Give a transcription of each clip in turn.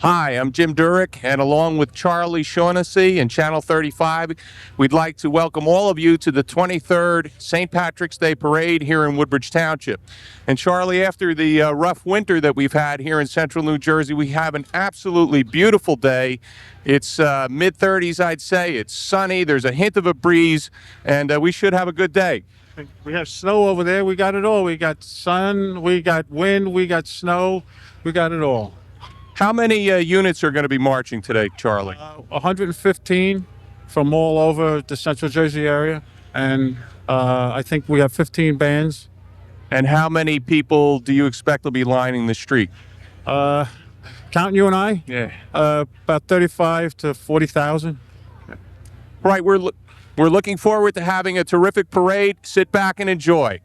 Hi, I'm Jim Durick, and along with Charlie Shaughnessy and Channel 35, we'd like to welcome all of you to the 23rd St. Patrick's Day Parade here in Woodbridge Township. And Charlie, after the rough winter that we've had here in central New Jersey, we have an absolutely beautiful day. It's mid-30s, I'd say. It's sunny, there's a hint of a breeze, and we should have a good day. We have snow over there. We got it all. We got sun, we got wind, we got snow, we got it all. How many units are going to be marching today, Charlie? 115 from all over the central Jersey area, and I think we have 15 bands. And how many people do you expect will be lining the street? Counting you and I? Yeah. About 35 to 40,000. Right, we're looking forward to having a terrific parade. Sit back and enjoy.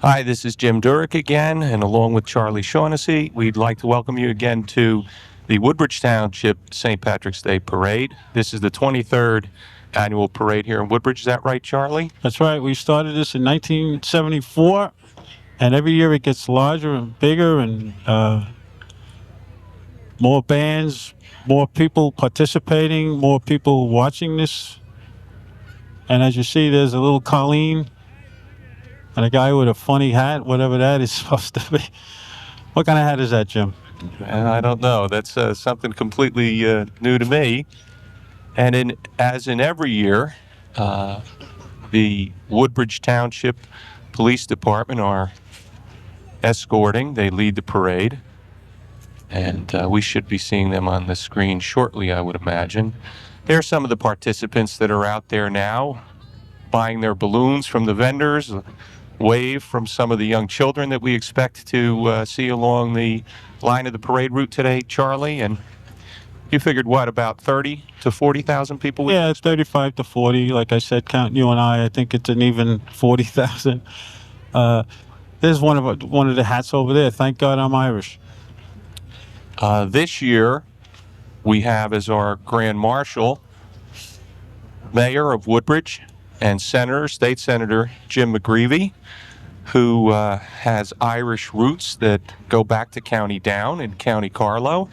Hi, this is Jim Durick again, and along with Charlie Shaughnessy, we'd like to welcome you again to the Woodbridge Township St. Patrick's Day Parade. This is the 23rd annual parade here in Woodbridge. Is that right, Charlie? That's right. We started this in 1974, and every year it gets larger and bigger, and more bands, more people participating, more people watching this. And as you see, there's a little Colleen and a guy with a funny hat, whatever that is supposed to be. What kind of hat is that, Jim? I don't know. That's something completely new to me. And as in every year, the Woodbridge Township Police Department are escorting. They lead the parade. And we should be seeing them on the screen shortly, I would imagine. There are some of the participants that are out there now buying their balloons from the vendors, wave from some of the young children that we expect to see along the line of the parade route today, Charlie. And you figured what, about 30 to 40,000 people? Yeah, it's 35 to 40. Like I said, counting you and I think it's an even 40,000. There's one of the hats over there. Thank God I'm Irish. This year, we have as our Grand Marshal, Mayor of Woodbridge, and State Senator Jim McGreevey, who has Irish roots that go back to County Down in County Carlow.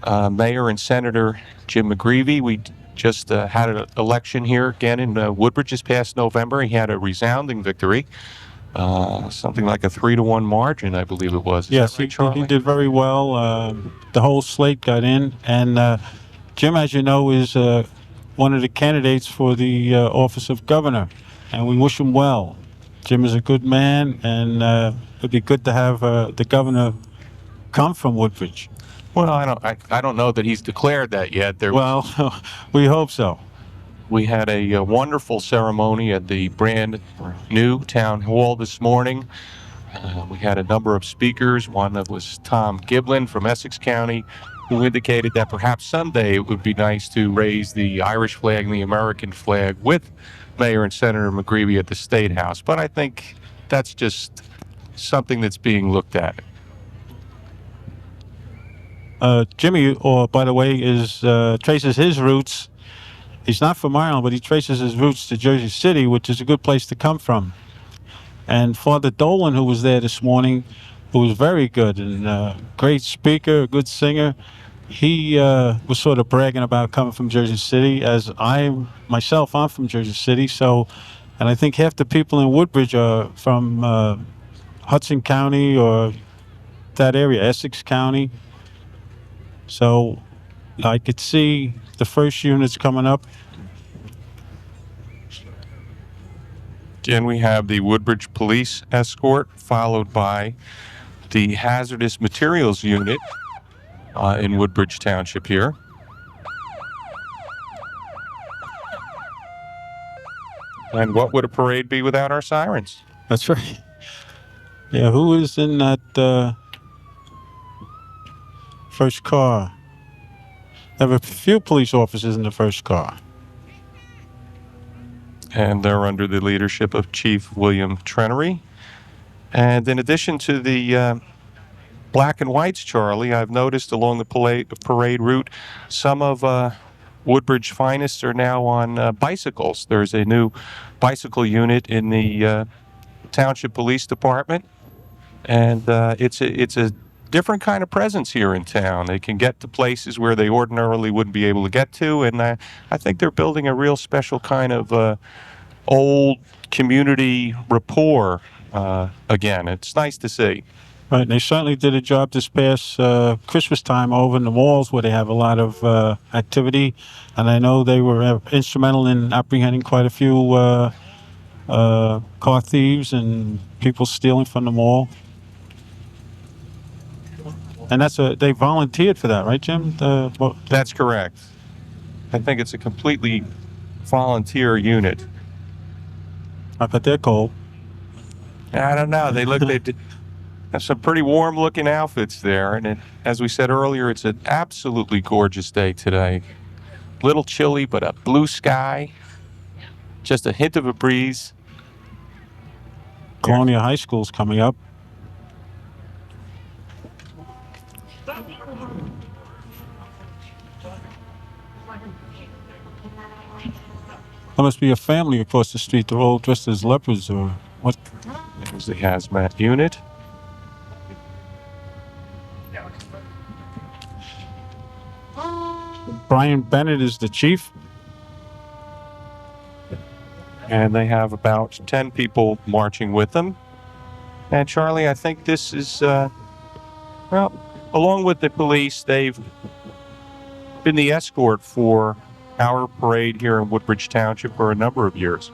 Mayor and Senator Jim McGreevey, we just had an election here again in Woodbridge this past November. He had a resounding victory, something like a 3-1 margin, I believe it was. Yes, he did very well. The whole slate got in, and Jim, as you know, is one of the candidates for the office of governor, and we wish him well. Jim is a good man, and it'd be good to have the governor come from Woodbridge. Well, I don't know that he's declared that yet. Well, we hope so. We had a wonderful ceremony at the brand new town hall this morning. We had a number of speakers. One that was Tom Giblin from Essex County, who indicated that perhaps someday it would be nice to raise the Irish flag and the American flag with Mayor and Senator McGreevey at the State House. But I think that's just something that's being looked at. Jimmy, by the way, traces his roots. He's not from Ireland, but he traces his roots to Jersey City, which is a good place to come from. And Father Dolan, who was there this morning, who was very good and great speaker, a good singer, he was sort of bragging about coming from Jersey City, as I'm from Jersey City. So, and I think half the people in Woodbridge are from Hudson County or that area, Essex County. So I could see the first units coming up. Again, we have the Woodbridge Police Escort, followed by the Hazardous Materials Unit in Woodbridge Township here. And what would a parade be without our sirens? That's right. Yeah, who is in that first car? There were a few police officers in the first car. and they're under the leadership of Chief William Trenery. And in addition to the black and whites, Charlie, I've noticed along the parade route, some of Woodbridge finest are now on bicycles. There's a new bicycle unit in the Township Police Department, and it's a different kind of presence here in town. They can get to places where they ordinarily wouldn't be able to get to, and I think they're building a real special kind of old community rapport again. It's nice to see. Right, and they certainly did a job this past Christmas time over in the malls where they have a lot of activity, and I know they were instrumental in apprehending quite a few car thieves and people stealing from the mall. And they volunteered for that, right, Jim? That's correct. I think it's a completely volunteer unit. I bet they're cold. I don't know. They have some pretty warm-looking outfits there, and as we said earlier, it's an absolutely gorgeous day today. Little chilly, but a blue sky, just a hint of a breeze. Colonial High School's coming up. There must be a family across the street. They're all dressed as leopards or what? There's the hazmat unit. Brian Bennett is the chief. And they have about 10 people marching with them. And Charlie, I think this is, well, along with the police, they've been the escort for our parade here in Woodbridge Township for a number of years.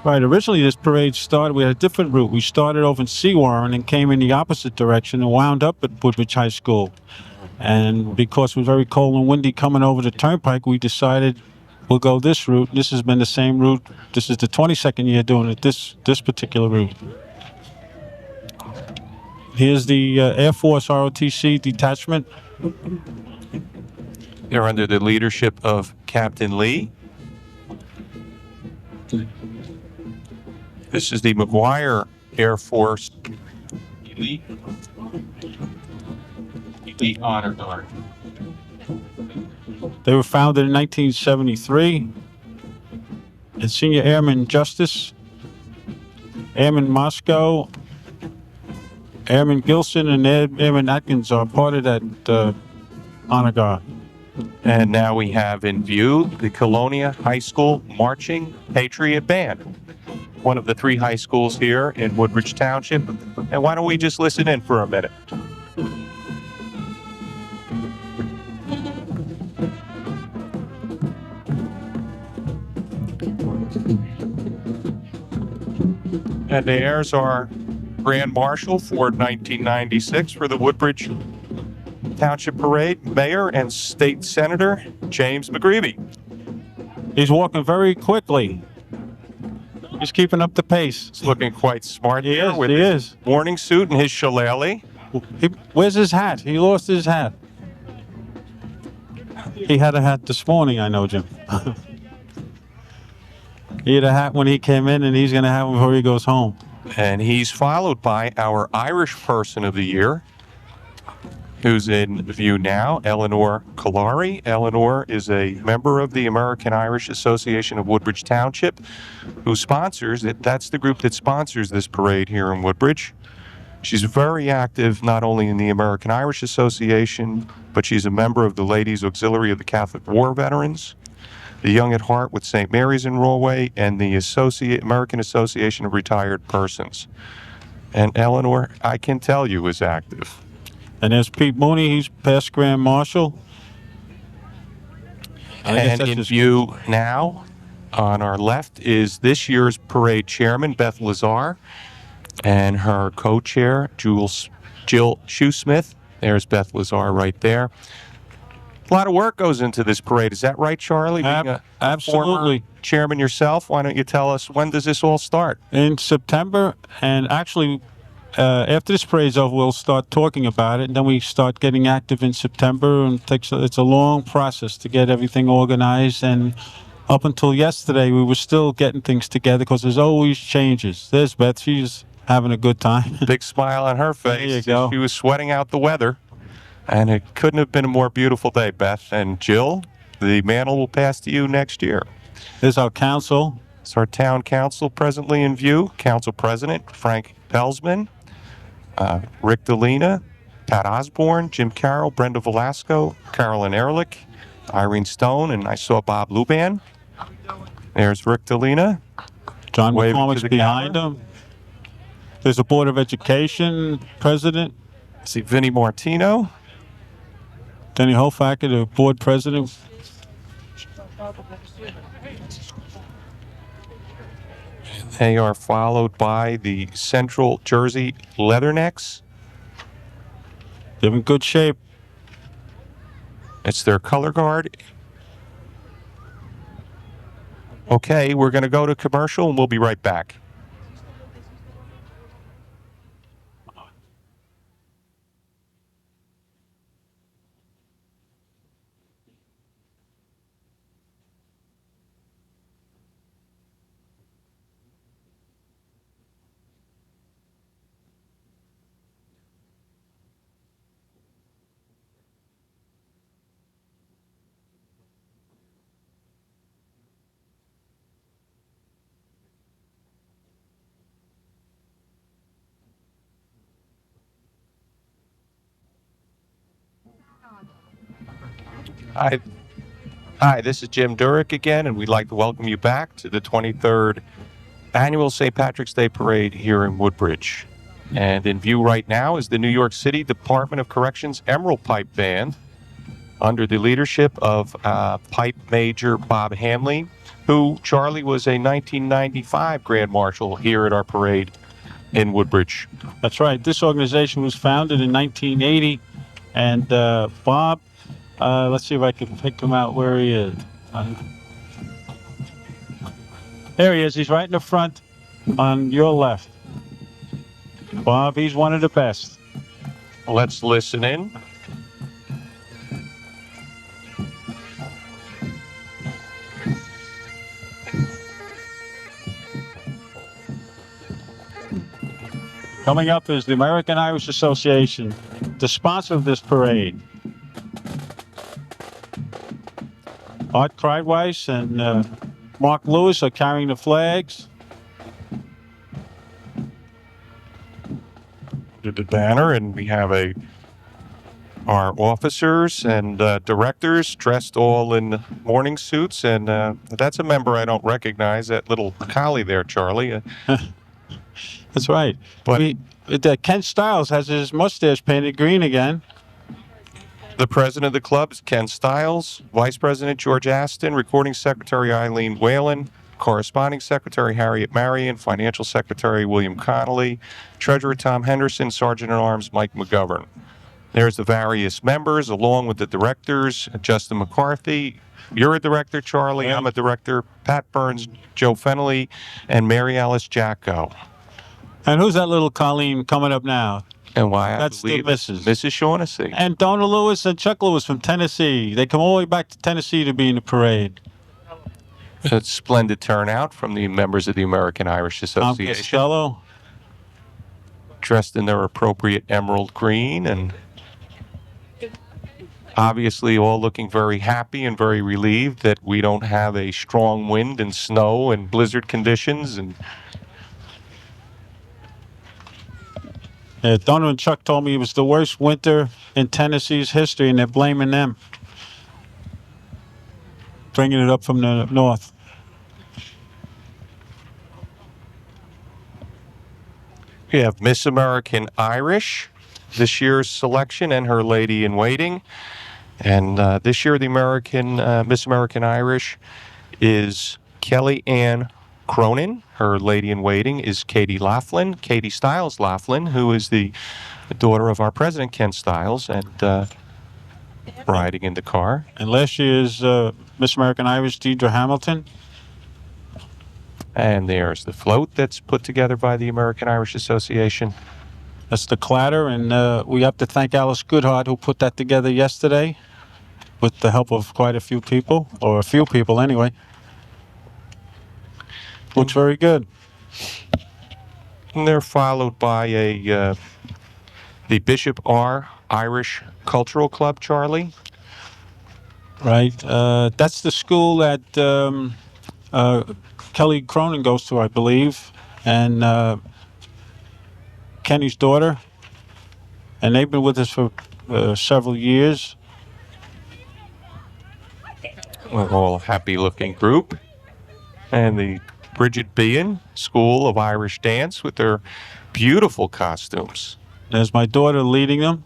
Right, originally this parade started, we had a different route. We started over in Seawarren and came in the opposite direction and wound up at Woodbridge High School. And because it was very cold and windy coming over the turnpike, we decided we'll go this route. This has been the same route. This is the 22nd year doing it, this particular route. Here's the Air Force ROTC detachment. They're under the leadership of Captain Lee. This is the McGuire Air Force Elite Honor Guard. They were founded in 1973. And Senior Airman Justice, Airman Moscow, Airman Gilson, and Airman Atkins are part of that honor guard. And now we have in view the Colonia High School Marching Patriot Band, one of the 3 high schools here in Woodbridge Township. And why don't we just listen in for a minute? And there's our Grand Marshal for 1996 for the Woodbridge Township Parade, Mayor and State Senator James McGreevy. He's walking very quickly. He's keeping up the pace. He's looking quite smart He here is, with he his is. morning suit and his shillelagh. Where's his hat? He lost his hat. He had a hat this morning, I know, Jim. He had a hat when he came in, and he's going to have it before he goes home. And he's followed by our Irish Person of the Year, who's in view now, Eleanor Collari. Eleanor is a member of the American Irish Association of Woodbridge Township, who sponsors it. That's the group that sponsors this parade here in Woodbridge. She's very active not only in the American Irish Association, but she's a member of the Ladies Auxiliary of the Catholic War Veterans, the Young at Heart with St. Mary's in Rollway, and the American Association of Retired Persons. And Eleanor, I can tell you, is active. And there's Pete Mooney. He's past Grand Marshal. And in view now, on our left, is this year's parade chairman, Beth Lazar, and her co-chair, Jill Shoesmith. There's Beth Lazar right there. A lot of work goes into this parade. Is that right, Charlie? Being a Absolutely. former chairman yourself, why don't you tell us, when does this all start? In September, and actually, after this parade's over, we'll start talking about it, and then we start getting active in September, and it's a long process to get everything organized, and Up until yesterday, we were still getting things together because there's always changes. There's Beth. She's having a good time. Big smile on her face. There you go. She was sweating out the weather. And it couldn't have been a more beautiful day, Beth. And Jill, the mantle will pass to you next year. There's our council. It's our town council presently in view. Council President Frank Pelsman, Rick Delina, Pat Osborne, Jim Carroll, Brenda Velasco, Carolyn Ehrlich, Irene Stone, and I saw Bob Luban. There's Rick Delina. John Waving to McCormick's the behind camera. him. There's a Board of Education president. I see Vinnie Martino. Denny Hofacker, the board president. They are followed by the Central Jersey Leathernecks. They're in good shape. It's their color guard. Okay, we're going to go to commercial and we'll be right back. Hi, this is Jim Durick again, and we'd like to welcome you back to the 23rd Annual St. Patrick's Day Parade here in Woodbridge. And in view right now is the New York City Department of Corrections Emerald Pipe Band under the leadership of Pipe Major Bob Hanley, who, Charlie, was a 1995 Grand Marshal here at our parade in Woodbridge. That's right. This organization was founded in 1980, and Bob, let's see if I can pick him out where he is. There he is. He's right in the front on your left. Bob, he's one of the best. Let's listen in. Coming up is the American Irish Association, the sponsor of this parade. Art Kreidweiss and Mark Lewis are carrying the flags. The banner, and we have our officers and directors dressed all in morning suits, and that's a member I don't recognize, that little collie there, Charlie. That's right. But Ken Stiles has his mustache painted green again. the president of the club is Ken Stiles, vice president George Aston, recording secretary Eileen Whalen, corresponding secretary Harriet Marion, financial secretary William Connolly, treasurer Tom Henderson, sergeant-at-arms Mike McGovern. There's the various members, along with the directors, Justin McCarthy. You're a director, Charlie. Yeah. I'm a director. Pat Burns, Joe Fennelly, and Mary Alice Jacko. And who's that little Colleen coming up now? And why I That's the believe missus. Mrs. Shaughnessy. And Donna Lewis and Chuck Lewis from Tennessee. They come all the way back to Tennessee to be in the parade. A splendid turnout from the members of the American Irish Tom Association, Costello. dressed in their appropriate emerald green, and obviously all looking very happy and very relieved that we don't have a strong wind and snow and blizzard conditions. And Donna and Chuck told me it was the worst winter in Tennessee's history, and they're blaming them. Bringing it up from the north. we have Miss American Irish, this year's selection, and her lady in waiting. And this year, the Miss American Irish is Kelly Ann Cronin. Her lady in waiting is Katie Laughlin, Katie Stiles Laughlin, who is the daughter of our president, Ken Stiles, and riding in the car. And last year's Miss American Irish, Deidre Hamilton. And there's the float that's put together by the American Irish Association. That's the clatter, and we have to thank Alice Goodhart, who put that together yesterday with the help of quite a few people, or a few people anyway. Looks very good. And they're followed by the Bishop R. Irish Cultural Club, Charlie. Right. That's the school that Kelly Cronin goes to, I believe, and Kenny's daughter. And they've been with us for several years. All happy-looking group. And the Bridget Bean School of Irish Dance with their beautiful costumes. There's my daughter leading them.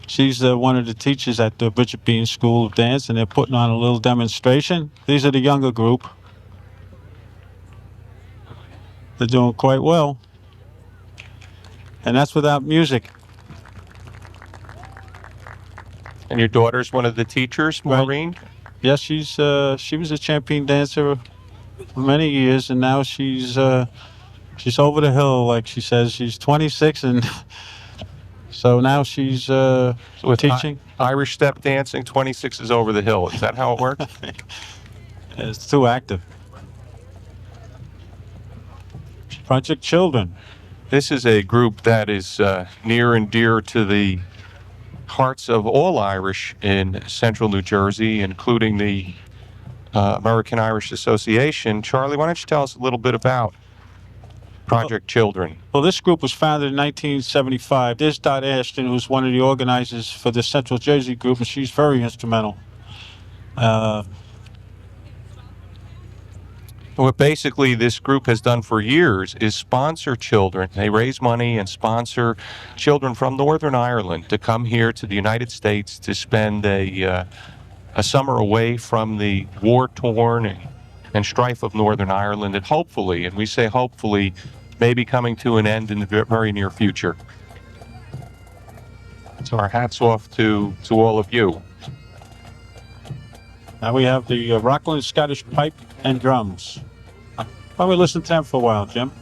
She's one of the teachers at the Bridget Bean School of Dance, and they're putting on a little demonstration. These are the younger group. They're doing quite well. And that's without music. And your daughter's one of the teachers, Maureen? Right. Yes, she was a champion dancer for many years, and now she's over the hill, like she says. She's 26, and so now she's With teaching. Irish step dancing, 26 is over the hill. Is that how it works? It's too active. Project Children. This is a group that is near and dear to the hearts of all Irish in central New Jersey, including the American Irish Association. Charlie, why don't you tell us a little bit about Project Children? Well, this group was founded in 1975. There's Dot Ashton, who's one of the organizers for the Central Jersey group, and she's very instrumental. What basically this group has done for years is sponsor children. They raise money and sponsor children from Northern Ireland to come here to the United States to spend a summer away from the war-torn and strife of Northern Ireland, and hopefully, and we say hopefully, maybe coming to an end in the very near future. So our hats off to all of you. Now we have the Rockland Scottish Pipe and Drums. Why don't we listen to them for a while, Jim?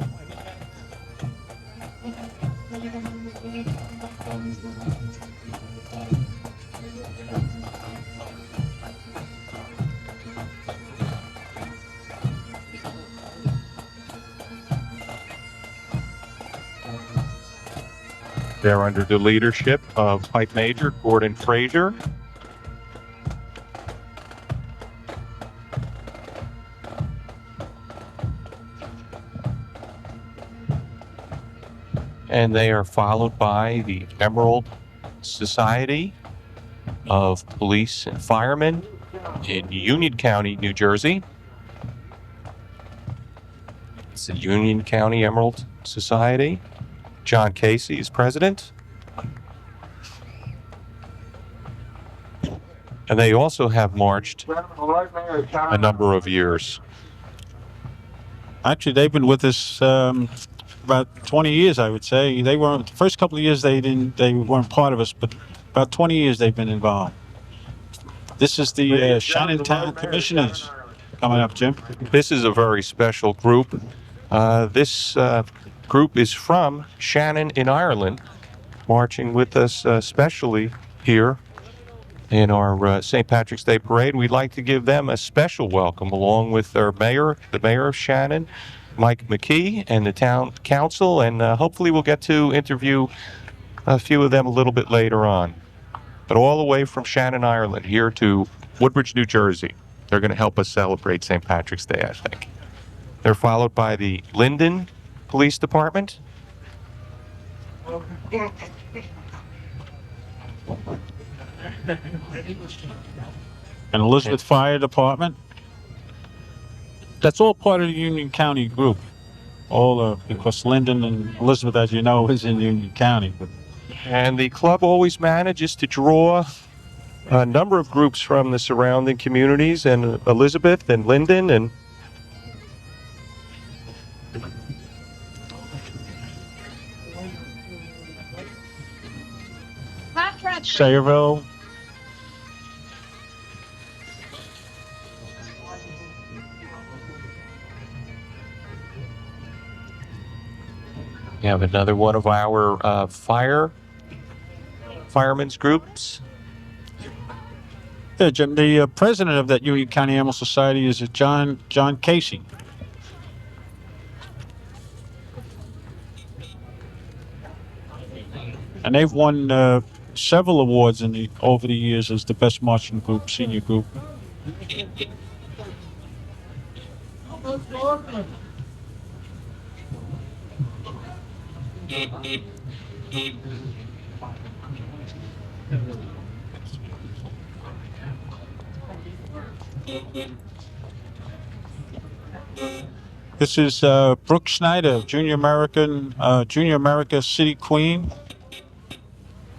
They're under the leadership of Pipe Major Gordon Fraser. And they are followed by the Emerald Society of Police and Firemen in Union County, New Jersey. It's the Union County Emerald Society. John Casey is president. And they also have marched a number of years. Actually, they've been with us about 20 years, I would say. They weren't the first couple of years. They weren't part of us, but about 20 years they've been involved. This is the Shannon Town Commissioners coming up, Jim. This is a very special group. This group is from Shannon in Ireland, marching with us especially here in our St. Patrick's Day Parade. We'd like to give them a special welcome along with our mayor, the mayor of Shannon, Mike McKee, and the town council, and hopefully we'll get to interview a few of them a little bit later on. But all the way from Shannon, Ireland, here to Woodbridge, New Jersey. They're going to help us celebrate St. Patrick's Day, I think. They're followed by the Linden Police Department. And Elizabeth Fire Department. That's all part of the Union County group. All because Linden and Elizabeth, as you know, is in Union County. And the club always manages to draw a number of groups from the surrounding communities, and Elizabeth and Linden and Sayreville. we have another one of our firemen's groups. Yeah, Jim, the president of that Union County Animal Society is John Casey. And they've won several awards over the years as the best marching group, senior group. This is Brooke Snyder, Junior America City Queen.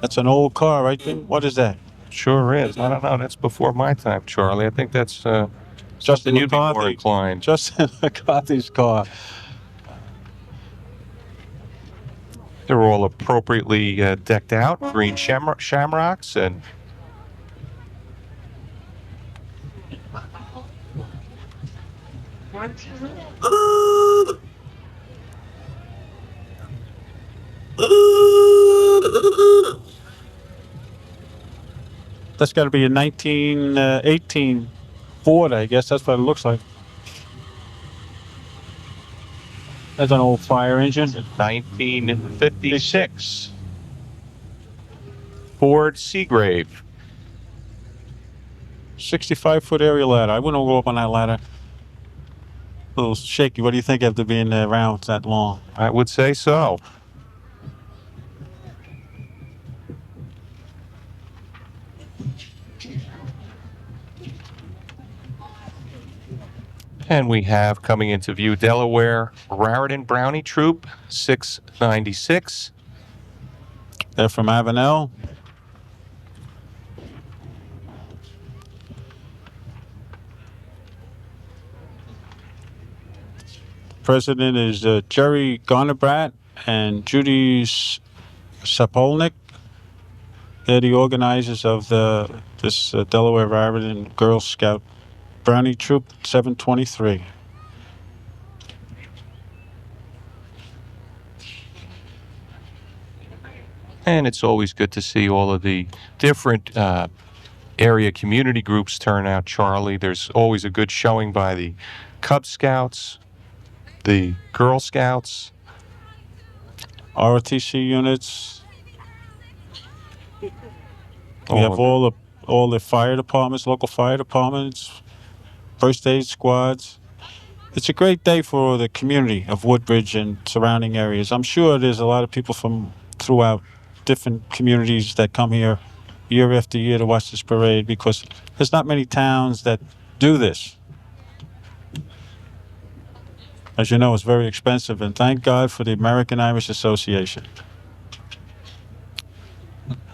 That's an old car right there. What is that? Sure is. I don't know. That's before my time, Charlie. I think that's Justin something you'd be more McCarthy. inclined. Justin McCarthy's car. They're all appropriately decked out, green shamrocks, and That's got to be a 1918 Ford, I guess. That's what it looks like. That's an old fire engine. 1956 Ford Seagrave. 65-foot area ladder. I wouldn't go up on that ladder. A little shaky. What do you think after being around that long? I would say so. And we have coming into view Delaware Raritan Brownie Troop 696. They're from Avenel. President is Jerry Garnabrat and Judy Sapolnik. They're the organizers of this Delaware Raritan Girl Scout Brownie Troop 723. And it's always good to see all of the different area community groups turn out, Charlie. There's always a good showing by the Cub Scouts, the Girl Scouts, ROTC units. We have all the fire departments, local fire departments, first aid squads. It's a great day for the community of Woodbridge and surrounding areas. I'm sure there's a lot of people from throughout different communities that come here year after year to watch this parade because there's not many towns that do this. As you know, it's very expensive, and thank God for the American Irish Association.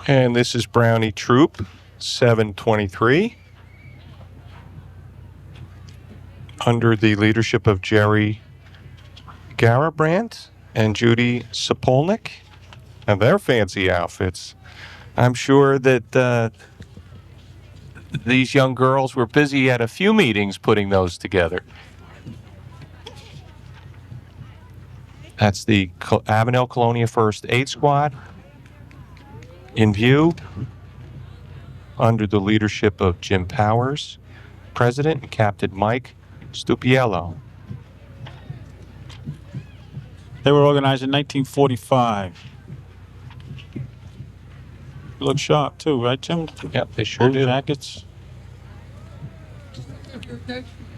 And this is Brownie Troop 723 under the leadership of Jerry Garabrandt and Judy Sapolnik and their fancy outfits. I'm sure that these young girls were busy at a few meetings putting those together. That's the Avenel Colonia First Aid Squad in view under the leadership of Jim Powers, President, and Captain Mike Stupiello. They were organized in 1945. They look sharp too, right, Jim? Yep, they sure Blue do. jackets.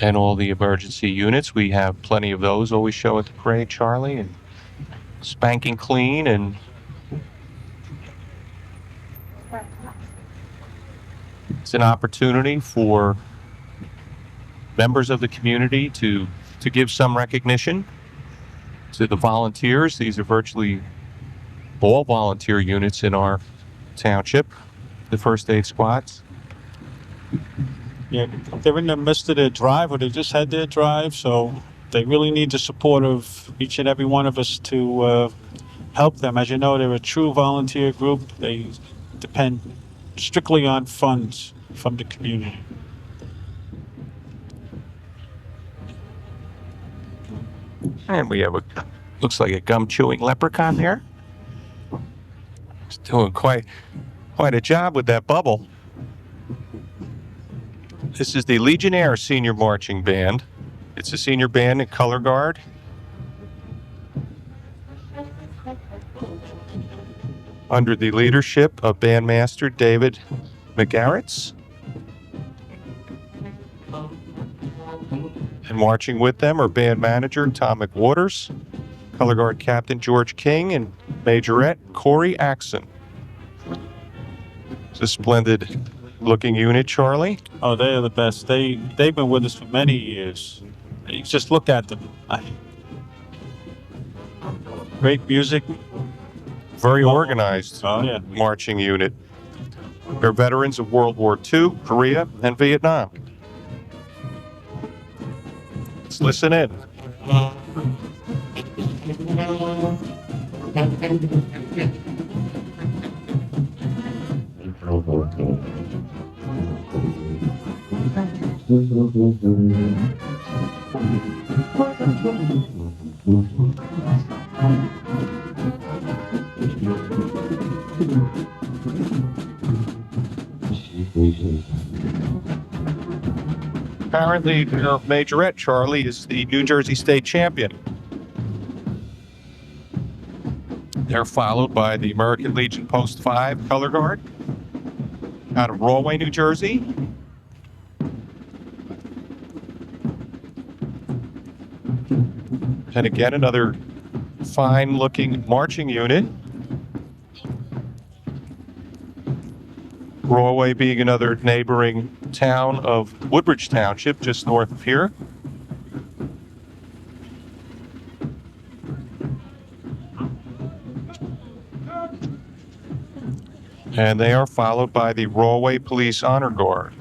And all the emergency units, we have plenty of those always show at the parade, Charlie, and spanking clean, and it's an opportunity for members of the community to give some recognition to the volunteers. These are virtually all volunteer units in our township, the first aid squads. Yeah, they're in the midst of their drive, or they just had their drive, so they really need the support of each and every one of us to help them. As you know, they're a true volunteer group. They depend strictly on funds from the community. And we have looks like a gum-chewing leprechaun there. He's doing quite a job with that bubble. This is the Legionnaire Senior Marching Band. It's a senior band in color guard. under the leadership of bandmaster David McGarretts. And marching with them are band manager Tom McWaters, color guard captain George King, and majorette Corey Axon. It's a splendid looking unit, Charlie. Oh, they are the best. They've been with us for many years. You just look at them. Great music. Very organized Oh yeah. marching unit. They're veterans of World War II, Korea, and Vietnam. Let's listen in. Apparently, their majorette, Charlie, is the New Jersey State champion. They're followed by the American Legion Post 5 color guard out of Rahway, New Jersey. And again, another fine-looking marching unit. Rahway being another neighboring town of Woodbridge Township, just north of here. And they are followed by the Rahway Police Honor Guard.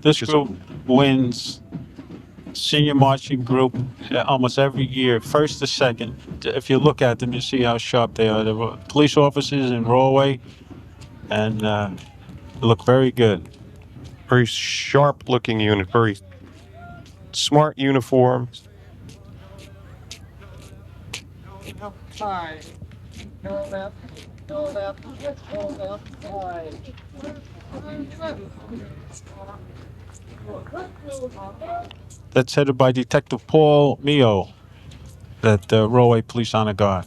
This group wins senior marching group almost every year, first to second. If you look at them, you see how sharp they are. They're police officers in Rahway, and look very good. Very sharp-looking unit, very smart uniforms. That's headed by Detective Paul Mio, at the Rahway Police Honor Guard.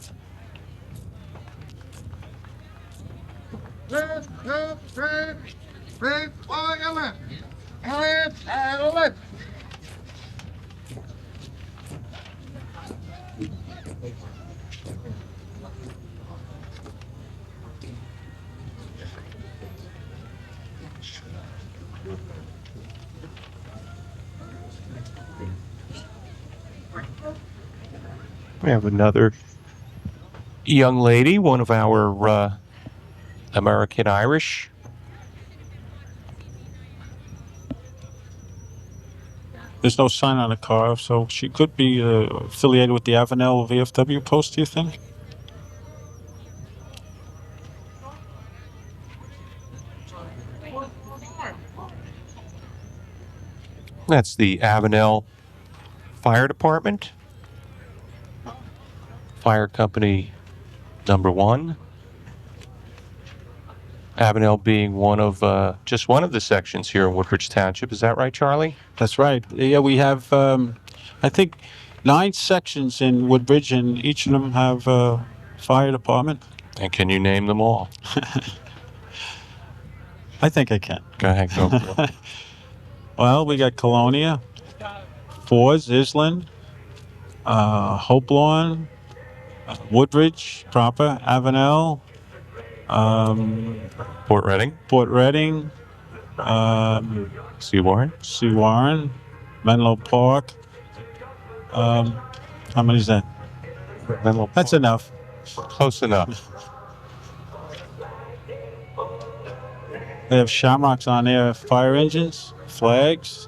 We have another young lady, one of our American Irish. There's no sign on the car, so she could be affiliated with the Avenel VFW post, do you think? That's the Avenel Fire Department. Fire Company number 1. Avenel being one of just one of the sections here in Woodbridge Township. Is that right, Charlie? That's right. Yeah, we have, I think, 9 sections in Woodbridge, and each of them have a fire department. And can you name them all? I think I can. Go ahead, go for it. Well, we got Colonia, Fords, Island, Hope Lawn, Woodbridge proper, Avenel, Port Reading, Port Reading, Seawarren, Seawarren, Menlo Park. How many is that? Menlo That's Park. enough. Close enough. They have Shamrocks on there, fire engines, flags.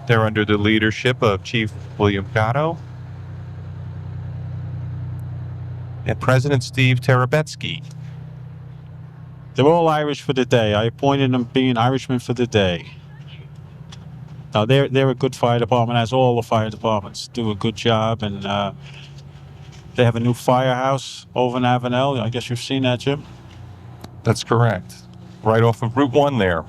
They're under the leadership of Chief William Gatto and President Steve Terabetsky. They're all Irish for the day. I appointed them being Irishmen for the day. Now, they're a good fire department, as all the fire departments do a good job, and they have a new firehouse over in Avenel. I guess you've seen that, Jim? That's correct. Right off of Route 1 there.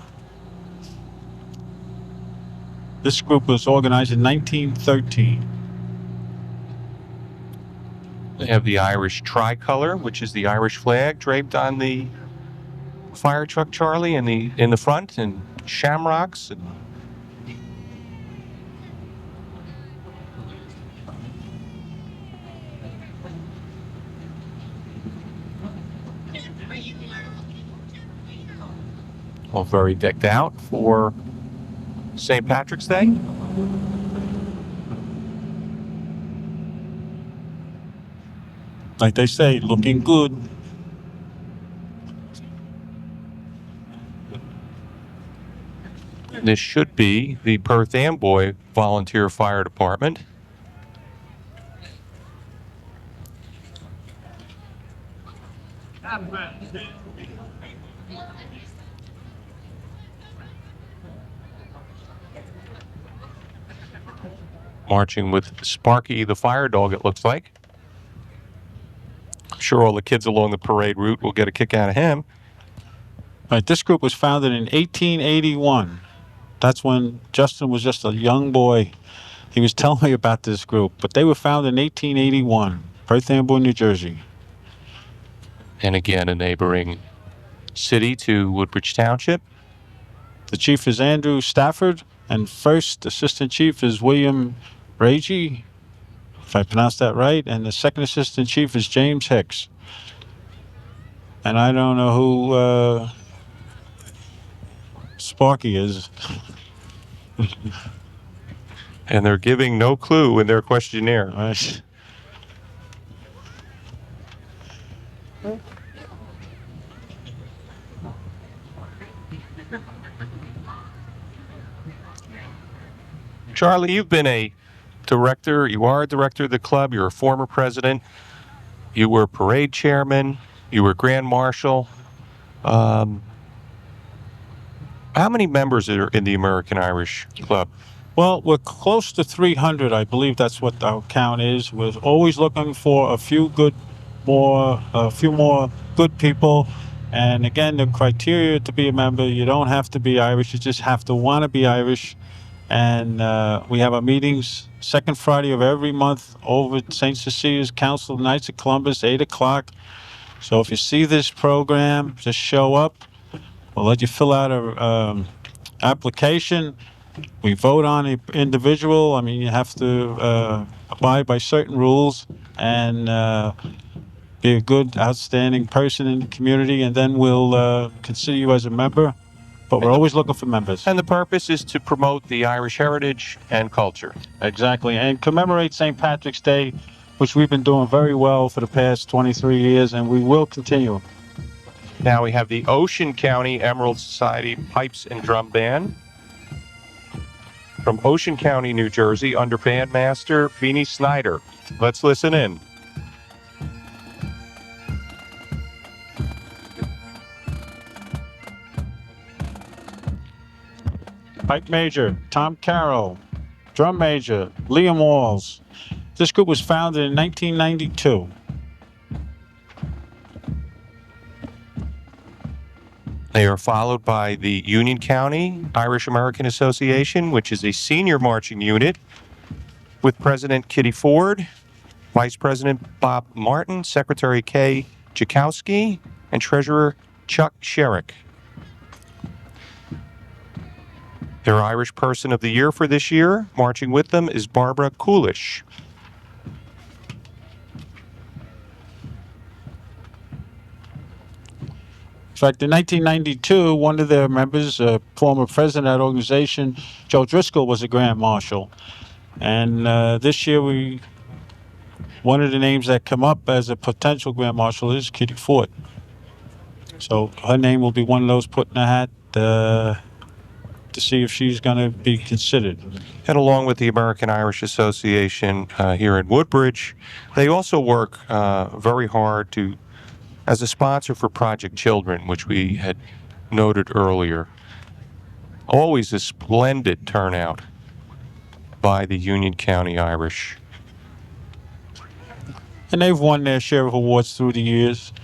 This group was organized in 1913. They have the Irish tricolor, which is the Irish flag draped on the fire truck, Charlie, in the front, and shamrocks. All very decked out for St. Patrick's Day. Like they say, looking good. This should be the Perth Amboy Volunteer Fire Department. Marching with Sparky the fire dog, it looks like. I'm sure all the kids along the parade route will get a kick out of him. Right, this group was founded in 1881. That's when Justin was just a young boy. He was telling me about this group, but they were founded in 1881, Perth Amboy, New Jersey. And again, a neighboring city to Woodbridge Township. The chief is Andrew Stafford, and first assistant chief is William Ragey, if I pronounced that right, and the second assistant chief is James Hicks. And I don't know who Sparky is. And they're giving no clue in their questionnaire. Right. Charlie, you've been a director. You are a director of the club. You're a former president. You were parade chairman. You were grand marshal. How many members are in the American Irish Club? Well, we're close to 300. I believe that's what our count is. We're always looking for a few more good people. And again, the criteria to be a member, you don't have to be Irish. You just have to want to be Irish. And we have our meetings second Friday of every month over at St. Cecilia's Council Knights of Columbus, 8 o'clock. So if you see this program, just show up. We'll let you fill out a application. We vote on an individual. I mean, you have to abide by certain rules and be a good, outstanding person in the community, and then we'll consider you as a member. But we're always looking for members. And the purpose is to promote the Irish heritage and culture. Exactly, and commemorate St. Patrick's Day, which we've been doing very well for the past 23 years, and we will continue. Now we have the Ocean County Emerald Society Pipes and Drum Band. From Ocean County, New Jersey, under bandmaster Beanie Snyder. Let's listen in. Pipe major, Tom Carroll. Drum major, Liam Walls. This group was founded in 1992. They are followed by the Union County Irish American Association, which is a senior marching unit with President Kitty Ford, Vice President Bob Martin, Secretary Kay Jakowski, and Treasurer Chuck Sherrick. Their Irish Person of the Year for this year, marching with them, is Barbara Coolish. In fact, in 1992, one of their members, former president of that organization, Joe Driscoll, was a grand marshal. And this year, one of the names that come up as a potential grand marshal is Kitty Ford. So her name will be one of those put in the hat to see if she's going to be considered. And along with the American Irish Association here in Woodbridge, they also work very hard as a sponsor for Project Children, which we had noted earlier. Always a splendid turnout by the Union County Irish. And they've won their share of awards through the years.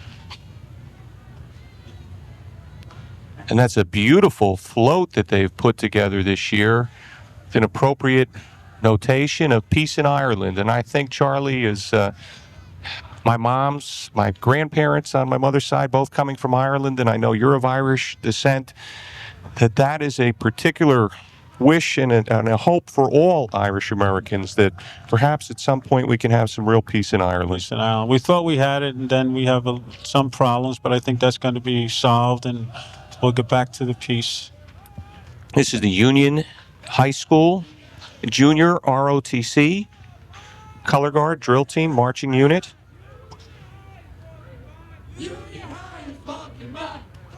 And that's a beautiful float that they've put together this year with an appropriate notation of peace in Ireland. And I think Charlie is my grandparents on my mother's side, both coming from Ireland, and I know you're of Irish descent, that is a particular wish and a hope for all Irish Americans that perhaps at some point we can have some real peace in Ireland. Peace in Ireland. We thought we had it, and then we have some problems, but I think that's going to be solved, and we'll get back to the peace. This is the Union High School Junior ROTC Color Guard Drill Team Marching Unit.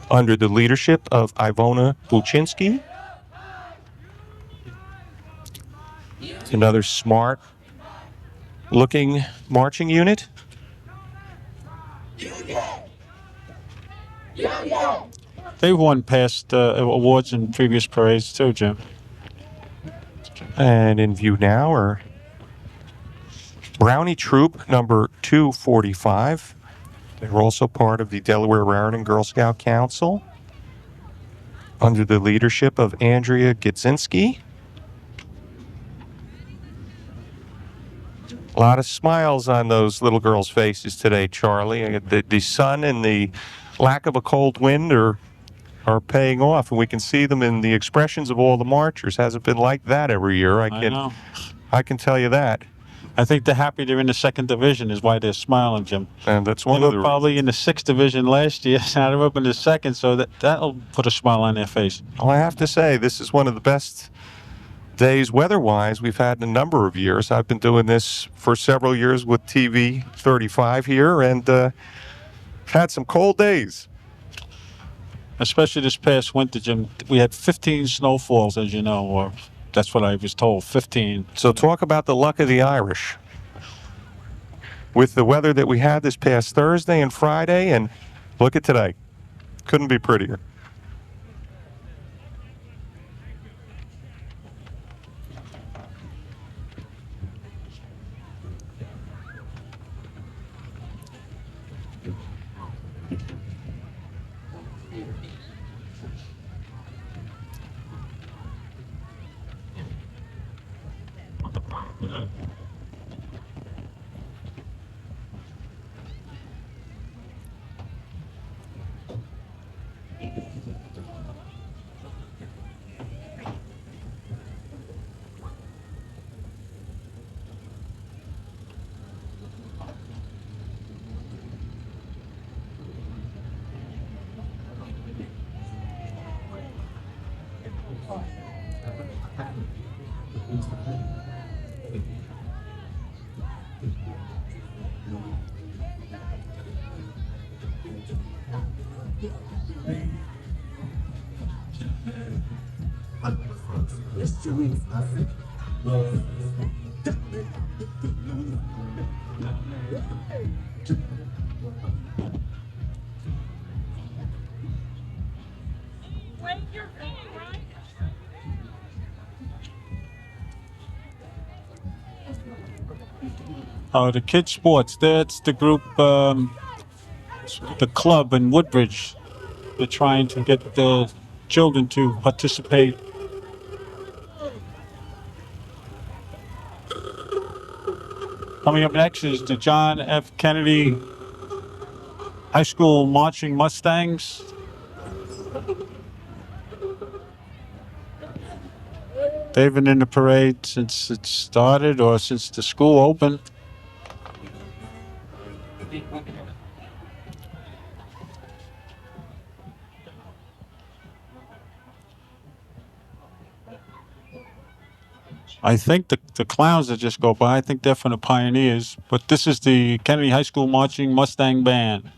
Under the leadership of Ivona Buczynski. Another smart looking marching unit. They've won past awards in previous parades too, Jim. And in view now are Brownie Troop number 245. They're also part of the Delaware Raritan Girl Scout Council under the leadership of Andrea Gitzinski. A lot of smiles on those little girls' faces today, Charlie. The sun and the lack of a cold wind are paying off, and we can see them in the expressions of all the marchers. Hasn't been like that every year. I know. I can tell you that. I think they're happy they're in the 2nd division is why they're smiling, Jim. And that's one they of the were probably in the 6th division last year. Now they're up in the 2nd, so that'll put a smile on their face. Well, I have to say, this is one of the best days weather-wise we've had in a number of years. I've been doing this for several years with TV 35 here, and had some cold days. Especially this past winter, Jim. We had 15 snowfalls, as you know, or that's what I was told, 15. So talk about the luck of the Irish. With the weather that we had this past Thursday and Friday, and look at today. Couldn't be prettier. Oh, the kids' sports. That's the group, the club in Woodbridge. They're trying to get the children to participate. Coming up next is the John F. Kennedy High School Marching Mustangs. They've been in the parade since it started or since the school opened. I think the clowns that just go by, I think they're from the Pioneers. But this is the Kennedy High School Marching Mustang Band.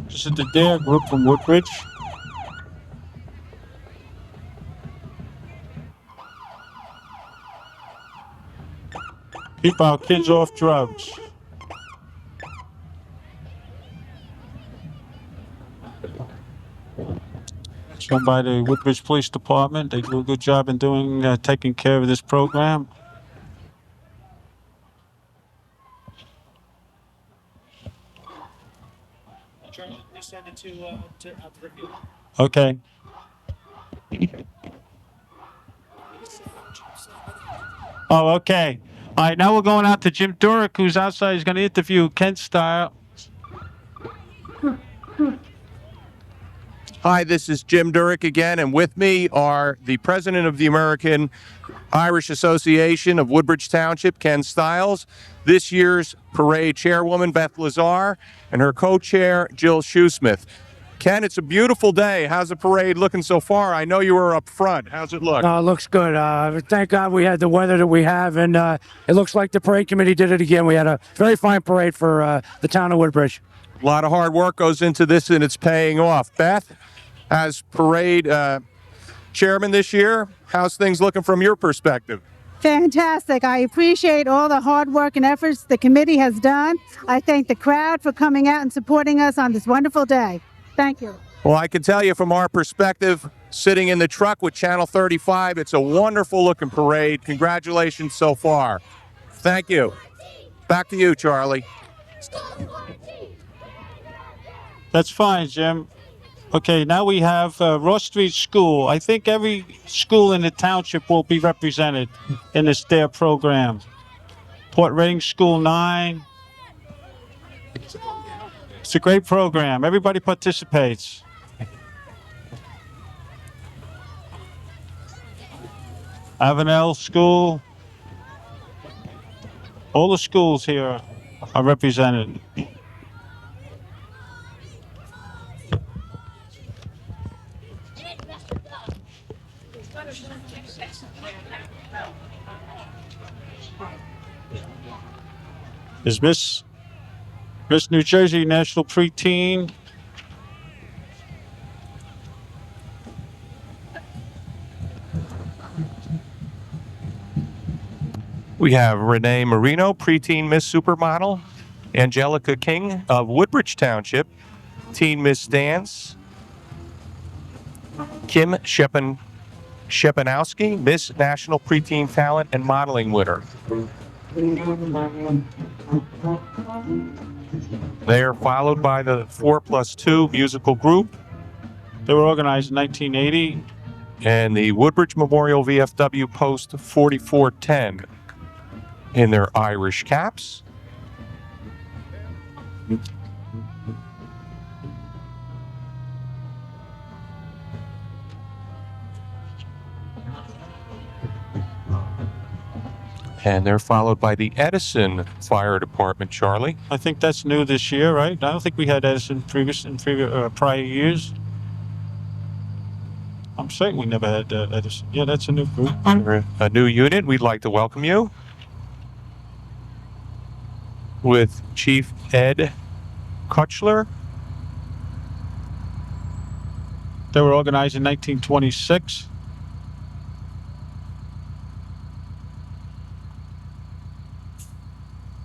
This is the Dare group from Woodbridge. Keep our kids off drugs. It's run by the Woodbridge Police Department. They do a good job in taking care of this program. Send it to review. Okay. Oh, okay. All right, now we're going out to Jim Durick, who's outside. He's going to interview Ken Style. Hi, this is Jim Durick again, and with me are the president of the American Irish Association of Woodbridge Township, Ken Stiles, this year's parade chairwoman, Beth Lazar, and her co-chair, Jill Shoesmith. Ken, it's a beautiful day. How's the parade looking so far? I know you were up front. How's it look? It looks good. Thank God we had the weather that we have, and it looks like the parade committee did it again. We had a very fine parade for the town of Woodbridge. A lot of hard work goes into this, and it's paying off. Beth, as parade chairman this year, how's things looking from your perspective? Fantastic. I appreciate all the hard work and efforts the committee has done. I thank the crowd for coming out and supporting us on this wonderful day. Thank you. Well, I can tell you from our perspective, sitting in the truck with Channel 35, it's a wonderful looking parade. Congratulations so far. Thank you. Back to you, Charlie. That's fine, Jim. Okay, now we have Ross Street School. I think every school in the township will be represented in this DARE program. Port Reading School 9. It's a great program. Everybody participates. Avenel School. All the schools here are represented. Is Miss New Jersey National Preteen. We have Renee Marino, preteen Miss Supermodel. Angelica King of Woodbridge Township, Teen Miss Dance. Kim Shepanowski, Miss National Preteen Talent and Modeling winner. They are followed by the 4+2 musical group. They were organized in 1980. And the Woodbridge Memorial VFW Post 4410 in their Irish caps. And they're followed by the Edison Fire Department, Charlie. I think that's new this year, right? I don't think we had Edison in prior years. I'm certain we never had Edison. Yeah, that's a new group. A new unit. We'd like to welcome you. With Chief Ed Kutchler. They were organized in 1926.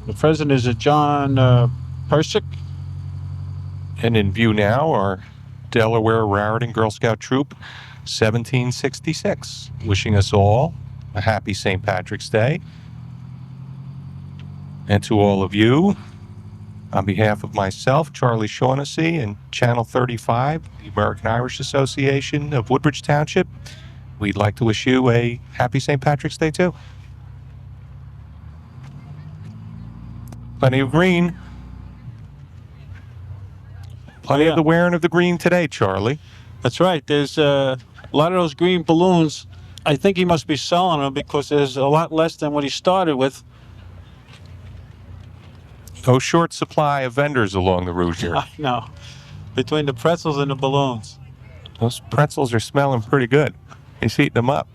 The president is a John Persick. And in view now are Delaware Raritan Girl Scout Troop 1766, wishing us all a happy St. Patrick's Day. And to all of you, on behalf of myself, Charlie Shaughnessy, and Channel 35, the American Irish Association of Woodbridge Township, we'd like to wish you a happy St. Patrick's Day too. Plenty of green. Plenty of the wearing of the green today, Charlie. That's right. There's a lot of those green balloons. I think he must be selling them because there's a lot less than what he started with. No short supply of vendors along the route here. I know. Between the pretzels and the balloons. Those pretzels are smelling pretty good. He's heating them up.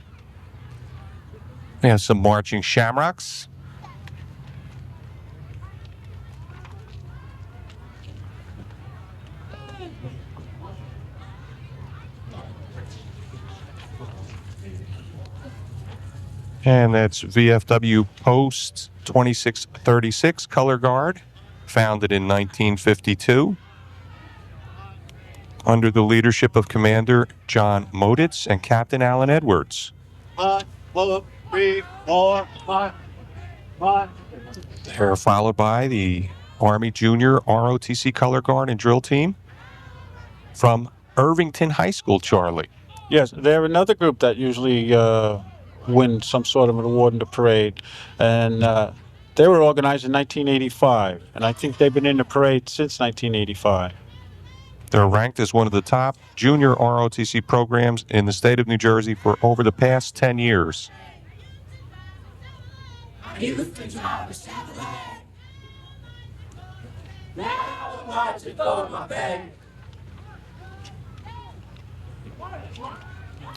We have some marching shamrocks. And that's VFW Post 2636 Color Guard, founded in 1952, under the leadership of Commander John Moditz and Captain Alan Edwards. They're followed by the Army Junior ROTC Color Guard and Drill Team from Irvington High School, Charlie. Yes, they're another group that usually win some sort of an award in the parade. And they were organized in 1985. And I think they've been in the parade since 1985. They're ranked as one of the top junior ROTC programs in the state of New Jersey for over the past 10 years.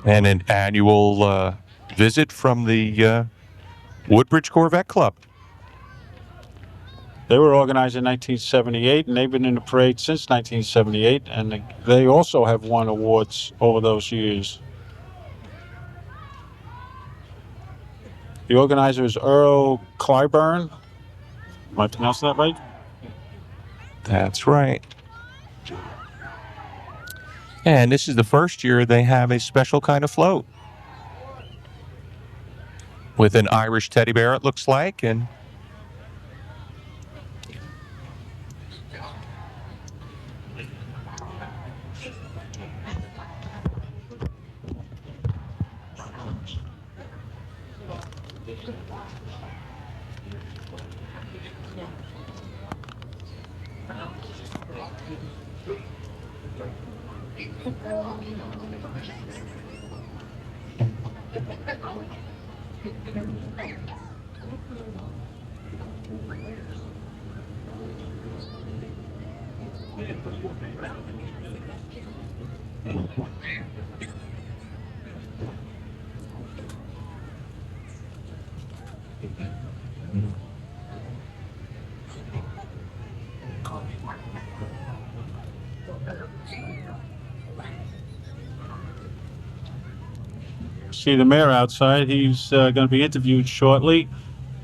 And an annual visit from the Woodbridge Corvette Club. They were organized in 1978, and they've been in the parade since 1978, and they also have won awards over those years. The organizer is Earl Clyburn. Am I pronouncing that right? That's right. And this is the first year they have a special kind of float with an Irish teddy bear, it looks like, and see the mayor outside. He's going to be interviewed shortly.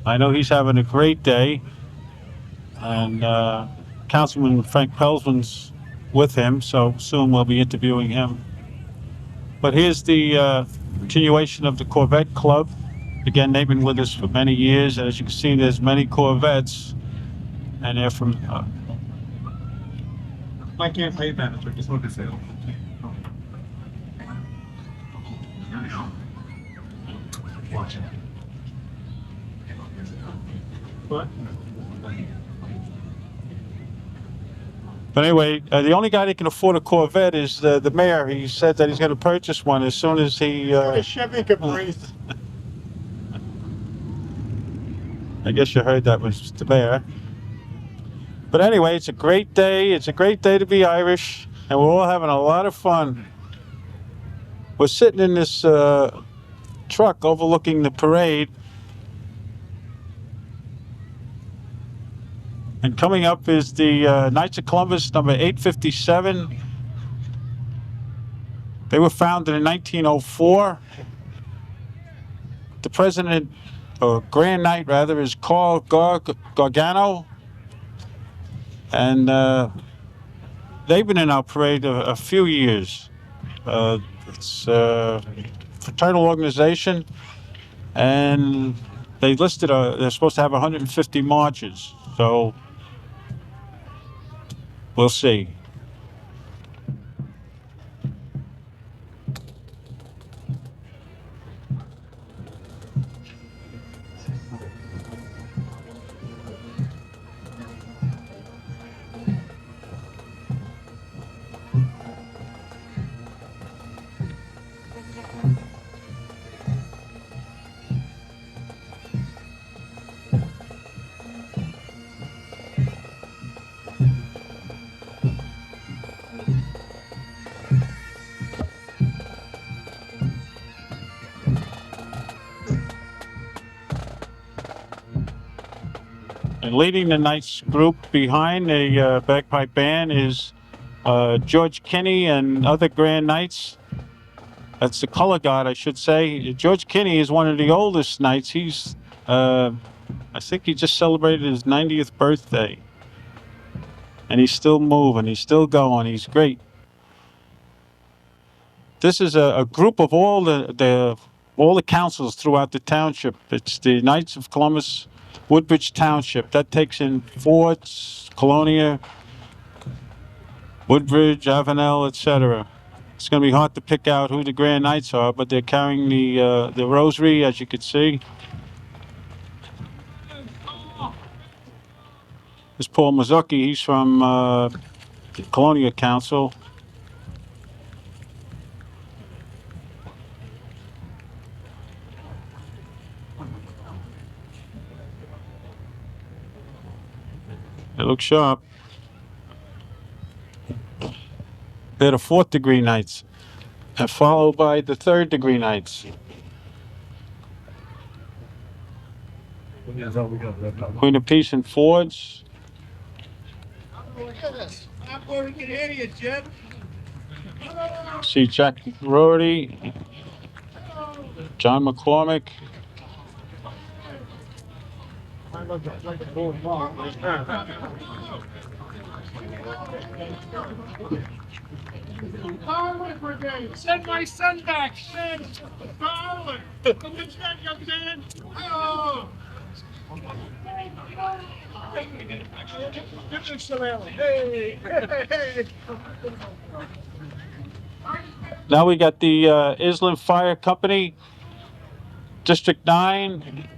I know he's having a great day. And Councilman Frank Pelsman's with him, so soon we'll be interviewing him. But here's the continuation of the Corvette Club. Again, they've been with us for many years. As you can see, there's many Corvettes, and they're from... I can't say that, I just want to say. Watch it. What? But anyway, the only guy that can afford a Corvette is the mayor. He said that he's going to purchase one as soon as he... Chevy can breathe. I guess you heard that was the mayor. But anyway, it's a great day. It's a great day to be Irish, and we're all having a lot of fun. We're sitting in this truck overlooking the parade. And coming up is the Knights of Columbus, number 857. They were founded in 1904. The president or Grand Knight rather, is Carl Gargano. And they've been in our parade a few years. It's a fraternal organization, and they listed they're supposed to have 150 marches. So we'll see. And leading the night's group behind the bagpipe band is George Kinney and other Grand Knights. That's the color guard, I should say. George Kinney is one of the oldest knights. He's, I think he just celebrated his 90th birthday. And he's still moving, he's still going, he's great. This is a group of all the councils throughout the township. It's the Knights of Columbus Woodbridge Township. That takes in Fords, Colonia, Woodbridge, Avenel, etc. It's going to be hard to pick out who the Grand Knights are, but they're carrying the rosary, as you can see. This is Paul Mazucki. He's from the Colonia Council. They look sharp. They're the 4th degree Knights, and followed by the 3rd degree Knights. Queen of Peace and Fords. See Jack Rory, John McCormick. Garland Brigade, send my son back. Send Garland. Come and send young man. Oh. Give them some alley. Hey, hey. Now we got the Island Fire Company, District 9.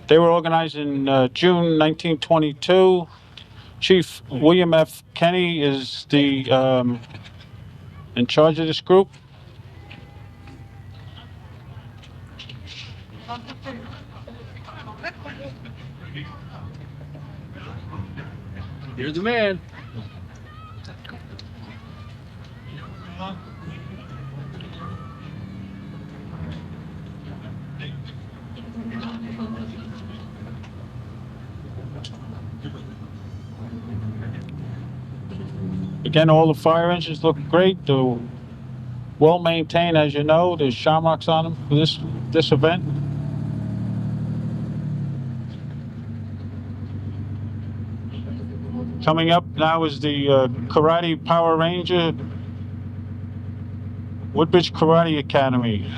They were organized in June 1922. Chief William F. Kenny is the in charge of this group. You're the man. Again, all the fire engines look great. They're well maintained, as you know. There's shamrocks on them for this event. Coming up now is the Karate Power Ranger Woodbridge Karate Academy.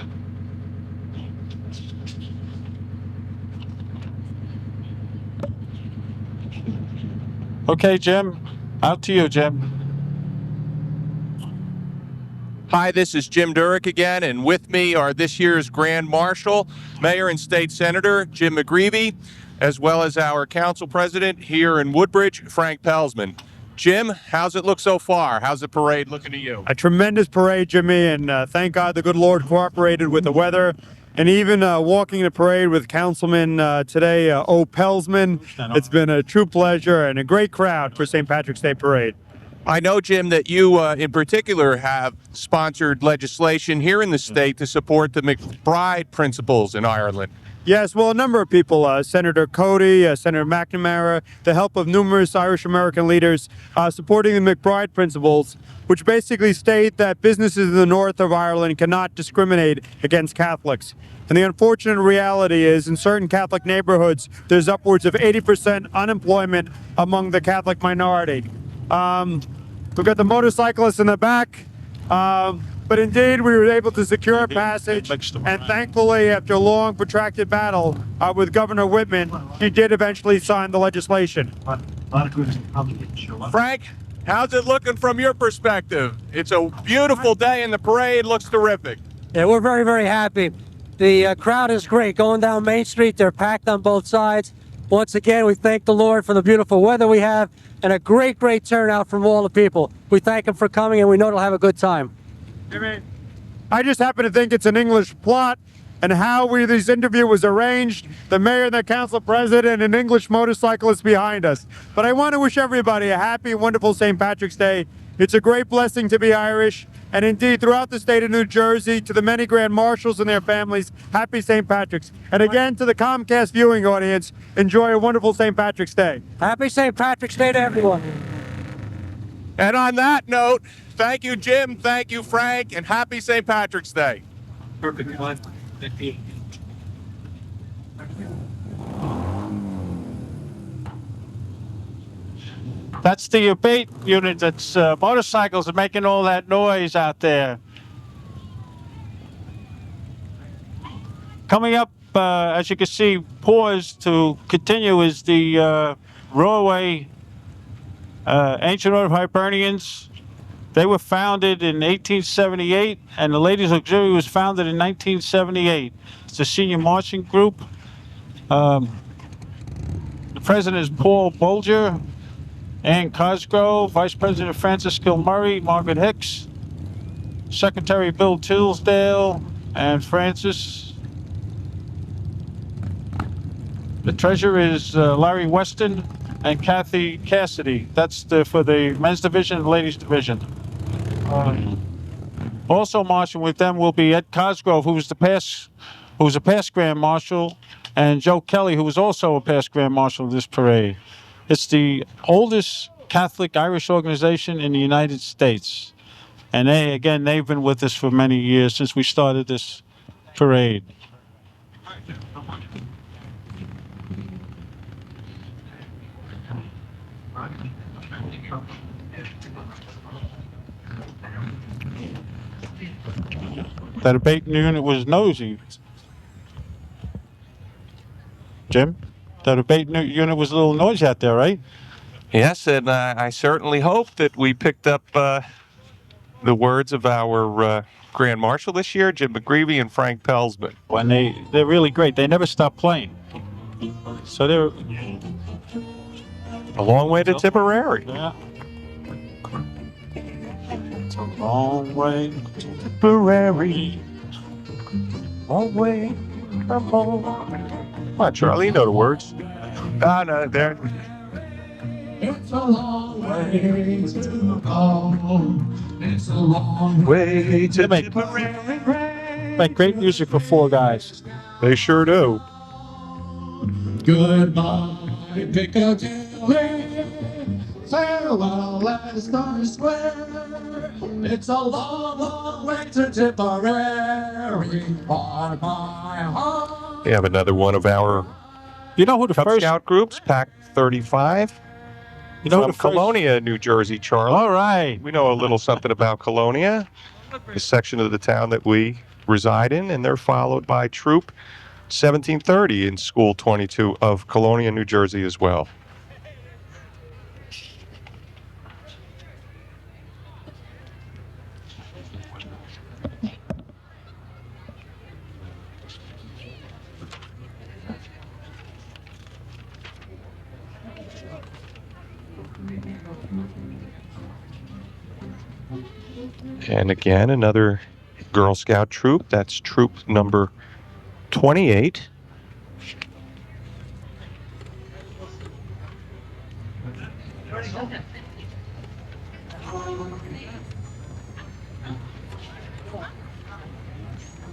Okay, Jim. Out to you, Jim. Hi, this is Jim Durick again, and with me are this year's Grand Marshal, Mayor and State Senator Jim McGreevey, as well as our Council President here in Woodbridge, Frank Pelsman. Jim, how's it look so far? How's the parade looking to you? A tremendous parade, Jimmy, and thank God the good Lord cooperated with the weather. And even walking the parade with Councilman today, O. Pelsman, it's been a true pleasure and a great crowd for St. Patrick's Day Parade. I know, Jim, that you in particular have sponsored legislation here in the state to support the McBride principles in Ireland. Yes, well, a number of people, Senator Cody, Senator McNamara, the help of numerous Irish American leaders supporting the McBride principles, which basically state that businesses in the north of Ireland cannot discriminate against Catholics. And the unfortunate reality is, in certain Catholic neighborhoods, there's upwards of 80% unemployment among the Catholic minority. We've got the motorcyclists in the back. But indeed, we were able to secure passage, and thankfully, after a long, protracted battle with Governor Whitman, he did eventually sign the legislation. Frank, how's it looking from your perspective? It's a beautiful day and the parade looks terrific. Yeah, we're very, very happy. The crowd is great. Going down Main Street, they're packed on both sides. Once again, we thank the Lord for the beautiful weather we have and a great, great turnout from all the people. We thank them for coming, and we know they'll have a good time. Jimmy, I just happen to think it's an English plot, and how this interview was arranged, the mayor and the council president and English motorcyclists behind us. But I want to wish everybody a happy, wonderful St. Patrick's Day. It's a great blessing to be Irish, and indeed throughout the state of New Jersey, to the many grand marshals and their families, happy St. Patrick's. And again, to the Comcast viewing audience, enjoy a wonderful St. Patrick's Day. Happy St. Patrick's Day to everyone. And on that note, thank you, Jim, thank you, Frank, and happy St. Patrick's Day. Perfect. That's the abate unit. That's motorcycles are making all that noise out there. Coming up, as you can see, paused to continue is the Roadway Ancient Order of Hibernians. They were founded in 1878, and the Ladies Auxiliary was founded in 1978. It's a senior marching group. The president is Paul Bolger, Ann Cosgrove, Vice President Francis Kilmurray, Margaret Hicks, Secretary Bill Tillsdale, and Francis. The treasurer is Larry Weston and Kathy Cassidy. That's for the men's division and ladies division. Also marching with them will be Ed Cosgrove, who was a past Grand Marshal, and Joe Kelly, who was also a past Grand Marshal of this parade. It's the oldest Catholic Irish organization in the United States. And they've been with us for many years, since we started this parade. That abate unit was nosy. Jim? That abate unit was a little noisy out there, right? Yes, and I certainly hope that we picked up the words of our Grand Marshal this year, Jim McGreevy and Frank Pelsman. When they're really great. They never stop playing. So they're A long way to Tipperary. yeah. It's a long way to Tipperary. Long way from home. Come on, Charlie, you know the words. Ah, no, there. It's a long way to go. It's a long Way to make- Tipperary. make great music for four guys. They sure do. Goodbye, Piccadilly. Farewell, Leicester Square. It's a long, long way to Tipperary. On my heart. We have another one of our You know who the Cub first? Scout groups, Pack 35. You know who From the first? Colonia, New Jersey, Charlie. All right. We know a little something about Colonia, the section of the town that we reside in, and they're followed by Troop 1730 in School 22 of Colonia, New Jersey as well. And again, another Girl Scout troop. That's troop number 28.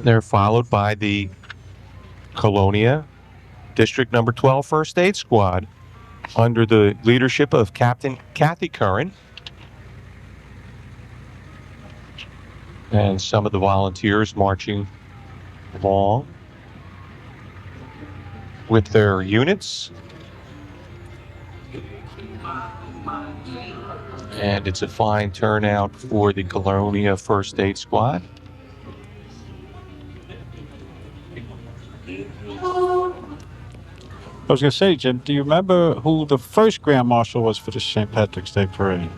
They're followed by the Colonia District number 12 First Aid Squad under the leadership of Captain Kathy Curran. And some of the volunteers marching along with their units. And it's a fine turnout for the Colonia First Aid Squad. I was going to say, Jim, do you remember who the first Grand Marshal was for the St. Patrick's Day Parade?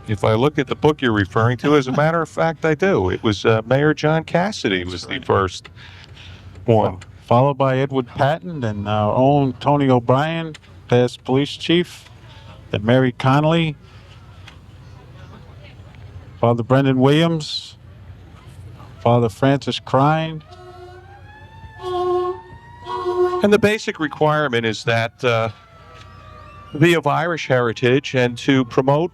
If I look at the book you're referring to, as a matter of fact, I do. It was Mayor John Cassidy was the first one. Followed by Edward Patton and our own Tony O'Brien, past police chief, then Mary Connolly, Father Brendan Williams, Father Francis Crine. And the basic requirement is that be of Irish heritage and to promote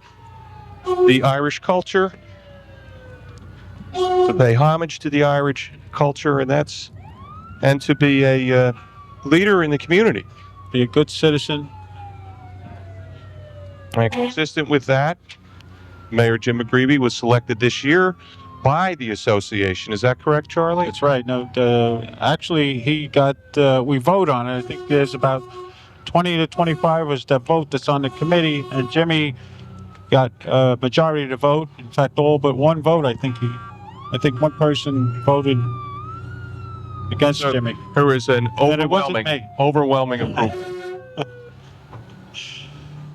the Irish culture, to pay homage to the Irish culture, and to be a leader in the community. Be a good citizen. And consistent with that, Mayor Jim McGreevy was selected this year by the association. Is that correct, Charlie? That's right. No, actually, he got, we vote on it. I think there's about 20 to 25 was the vote that's on the committee, and Jimmy got a majority of the vote. In fact, all but one vote. I think one person voted against Jimmy. There was an And it wasn't me. overwhelming approval.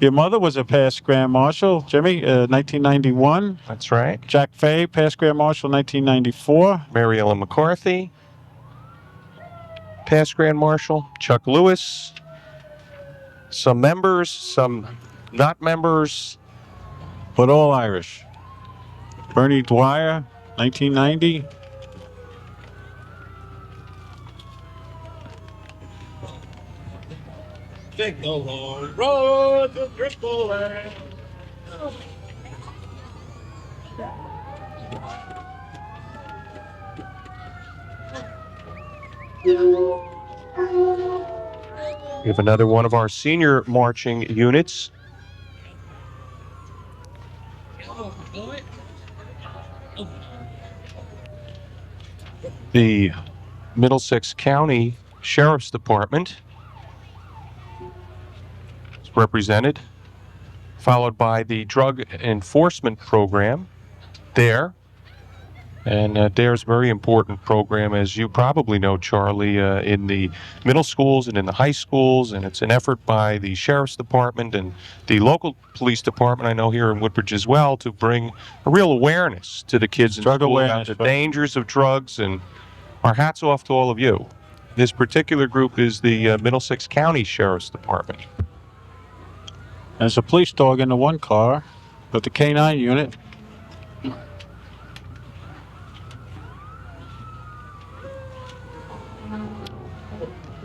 Your mother was a past Grand Marshal, Jimmy, 1991. That's right. Jack Fay, past Grand Marshal, 1994. Mary Ellen McCarthy, past Grand Marshal. Chuck Lewis. Some members, some not members. But all Irish. Bernie Dwyer, 1990. Take the long road to Tripoli. We have another one of our senior marching units. The Middlesex County Sheriff's Department is represented, followed by the Drug Enforcement Program, DARE. And DARE is a very important program, as you probably know, Charlie, in the middle schools and in the high schools. And it's an effort by the Sheriff's Department and the local police department, I know here in Woodbridge as well, to bring a real awareness to the kids in Drug school awareness, about the right. dangers of drugs. And our hats off to all of you. This particular group is the Middlesex County Sheriff's Department. There's a police dog in the one car with the K9 unit.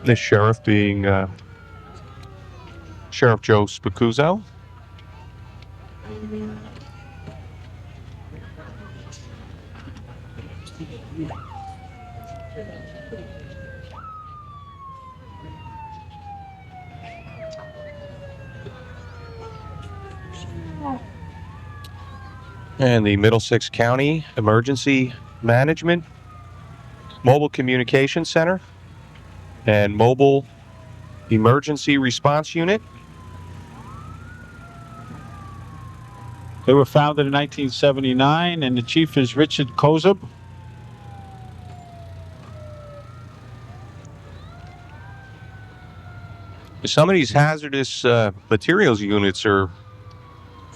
The sheriff being Sheriff Joe Spicuzzo. And the Middlesex County Emergency Management Mobile Communication Center and Mobile Emergency Response Unit. They were founded in 1979, and the chief is Richard Kozub. Some of these hazardous materials units are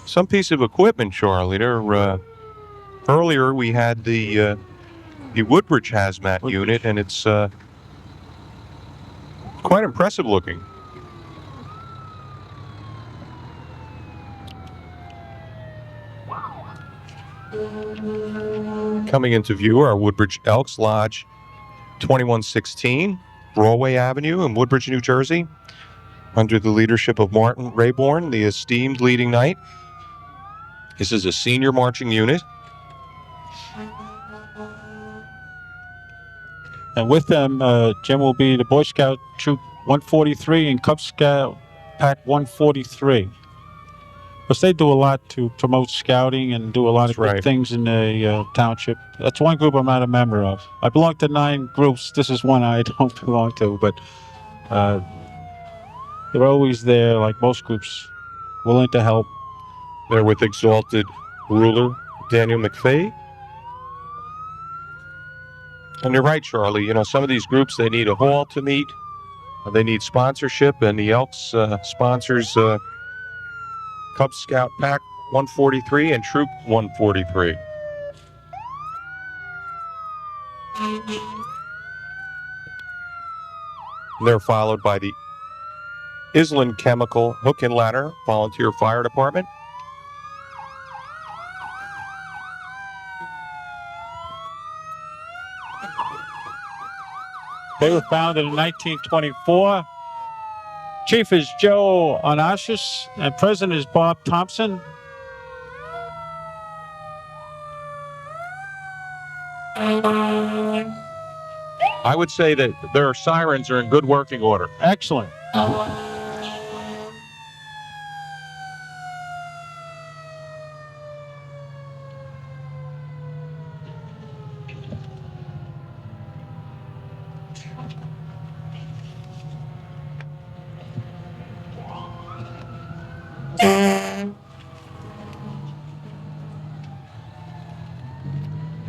some piece of equipment, Charlie. They're, earlier we had the Woodbridge hazmat unit, and it's quite impressive looking. Coming into view are Woodbridge Elks Lodge 2116 Broadway Avenue in Woodbridge, New Jersey, under the leadership of Martin Rayborn, the esteemed leading knight. This is a senior marching unit. And with them, Jim, will be the Boy Scout Troop 143 and Cub Scout Pack 143. Because they do a lot to promote scouting and do a lot of That's good right. things in the township. That's one group I'm not a member of. I belong to 9 groups. This is one I don't belong to, but they're always there, like most groups, willing to help. They're with Exalted Ruler Daniel McFay. And you're right, Charlie. You know, some of these groups, they need a hall to meet. They need sponsorship, and the Elks sponsors Cub Scout Pack 143 and Troop 143. They're followed by the Island Chemical Hook and Ladder Volunteer Fire Department. They were founded in 1924. Chief is Joe Onashis, and President is Bob Thompson. I would say that their sirens are in good working order. Excellent.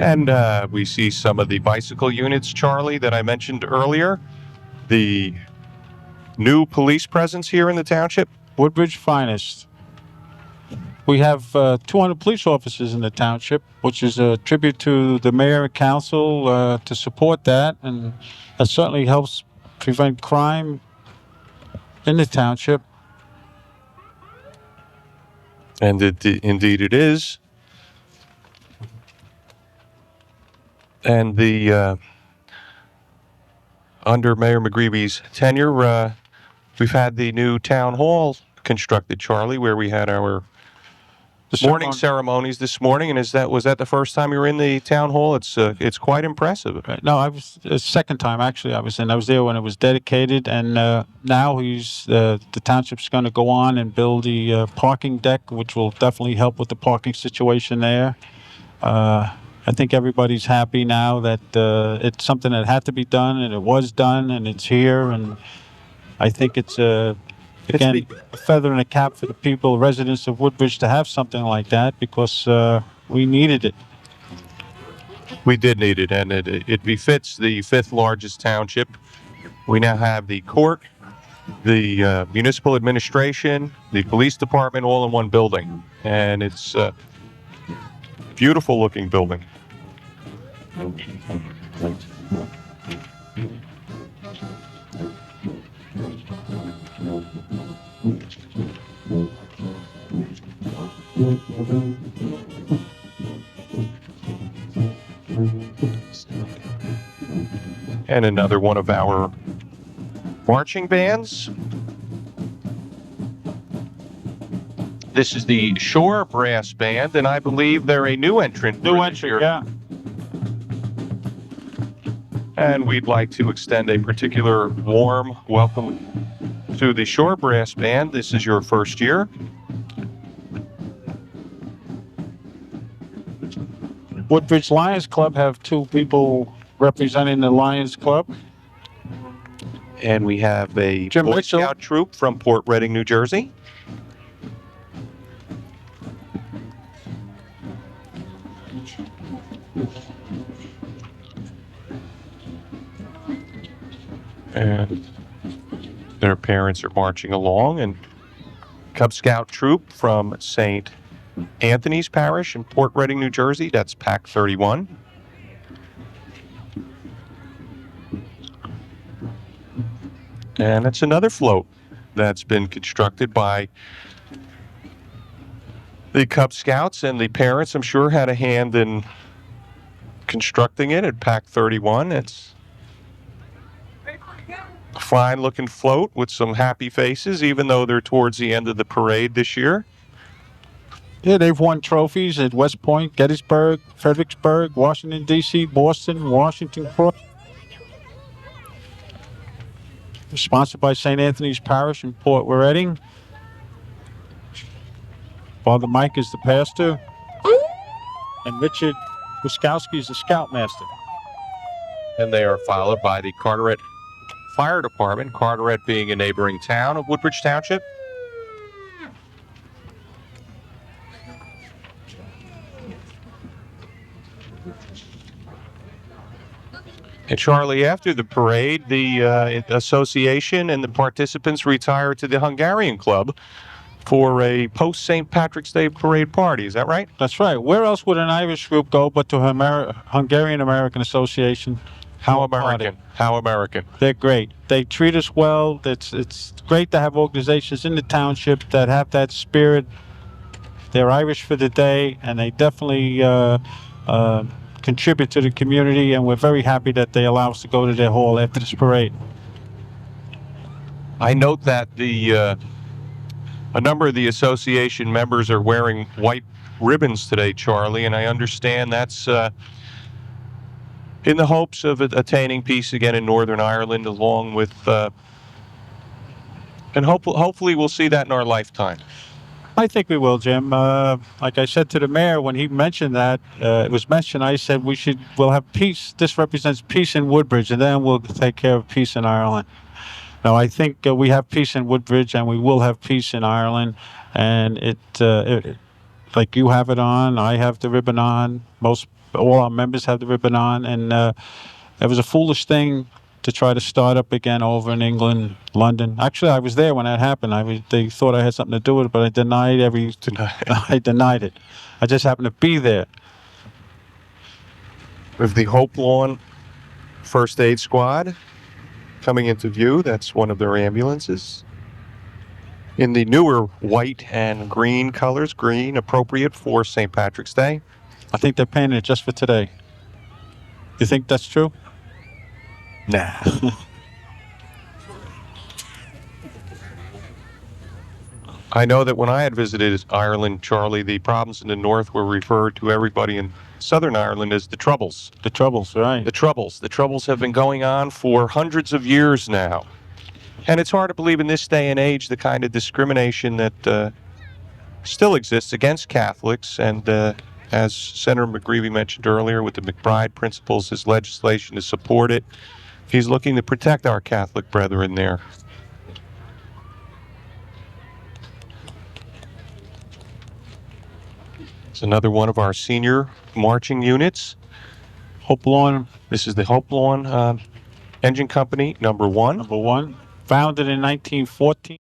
And we see some of the bicycle units, Charlie, that I mentioned earlier. The new police presence here in the township. Woodbridge finest. We have 200 police officers in the township, which is a tribute to the mayor and council to support that, and that certainly helps prevent crime in the township. And indeed it is. And the under Mayor McGreevy's tenure, we've had the new town hall constructed, Charlie, where we had our morning ceremonies this morning. And was that the first time you were in the town hall? It's quite impressive. Right. No, I was the second time actually. I was there when it was dedicated, and now the township's going to go on and build the parking deck, which will definitely help with the parking situation there. I think everybody's happy now that it's something that had to be done, and it was done, and it's here. And I think it's again a feather in the cap for the people, residents of Woodbridge, to have something like that, because we needed it. We did need it, and it befits the 5th largest township. We now have the court, the municipal administration, the police department, all in one building, and it's a beautiful looking building. And another one of our marching bands. This is the Shore Brass Band, and I believe they're a new entrant. New entry, yeah. And we'd like to extend a particular warm welcome to the Shore Brass Band. This is your first year. Woodbridge Lions Club have 2 people representing the Lions Club. And we have a Jim Boy Mitchell. Scout troop from Port Reading, New Jersey. And their parents are marching along. And Cub Scout troop from St. Anthony's Parish in Port Reading, New Jersey. That's Pack 31. And it's another float that's been constructed by the Cub Scouts, and the parents, I'm sure, had a hand in constructing it at Pack 31. It's a fine-looking float with some happy faces, even though they're towards the end of the parade this year. Yeah, they've won trophies at West Point, Gettysburg, Fredericksburg, Washington, D.C., Boston, Washington Cross. Sponsored by St. Anthony's Parish in Port Reading. Father Mike is the pastor, and Richard Wiskowski is the scoutmaster. And they are followed by the Carteret Fire Department, Carteret being a neighboring town of Woodbridge Township. And Charlie, after the parade, the association and the participants retire to the Hungarian Club for a post-St. Patrick's Day parade party. Is that right? That's right. Where else would an Irish group go but to Hungarian American Association? How Party? American. How American. They're great. They treat us well. It's great to have organizations in the township that have that spirit. They're Irish for the day, and they definitely contribute to the community, and we're very happy that they allow us to go to their hall after this parade. I note that a number of the association members are wearing white ribbons today, Charlie, and I understand that's in the hopes of attaining peace again in Northern Ireland, along with, and hopefully we'll see that in our lifetime. I think we will, Jim. Like I said to the mayor when he mentioned that, it was mentioned, I said we'll have peace. This represents peace in Woodbridge, and then we'll take care of peace in Ireland. Now, I think we have peace in Woodbridge, and we will have peace in Ireland. And it like you have it on, I have the ribbon on, all our members have the ribbon on, and it was a foolish thing to try to start up again over in England, London. Actually, I was there when that happened. They thought I had something to do with it, but I denied I denied it. I just happened to be there. With the Hope Lawn First Aid Squad coming into view, that's one of their ambulances. In the newer white and green colors, green appropriate for St. Patrick's Day. I think they're painting it just for today. You think that's true? Nah. I know that when I had visited Ireland, Charlie, the problems in the north were referred to everybody in Southern Ireland as the Troubles. The Troubles, right. The Troubles. The Troubles have been going on for hundreds of years now. And it's hard to believe in this day and age the kind of discrimination that still exists against Catholics. And as Senator McGreevy mentioned earlier, with the McBride principles, his legislation to support it, he's looking to protect our Catholic brethren there. It's another one of our senior marching units. Hope Lawn. This is the Hope Lawn Engine Company, number one. Number one. Founded in 1914.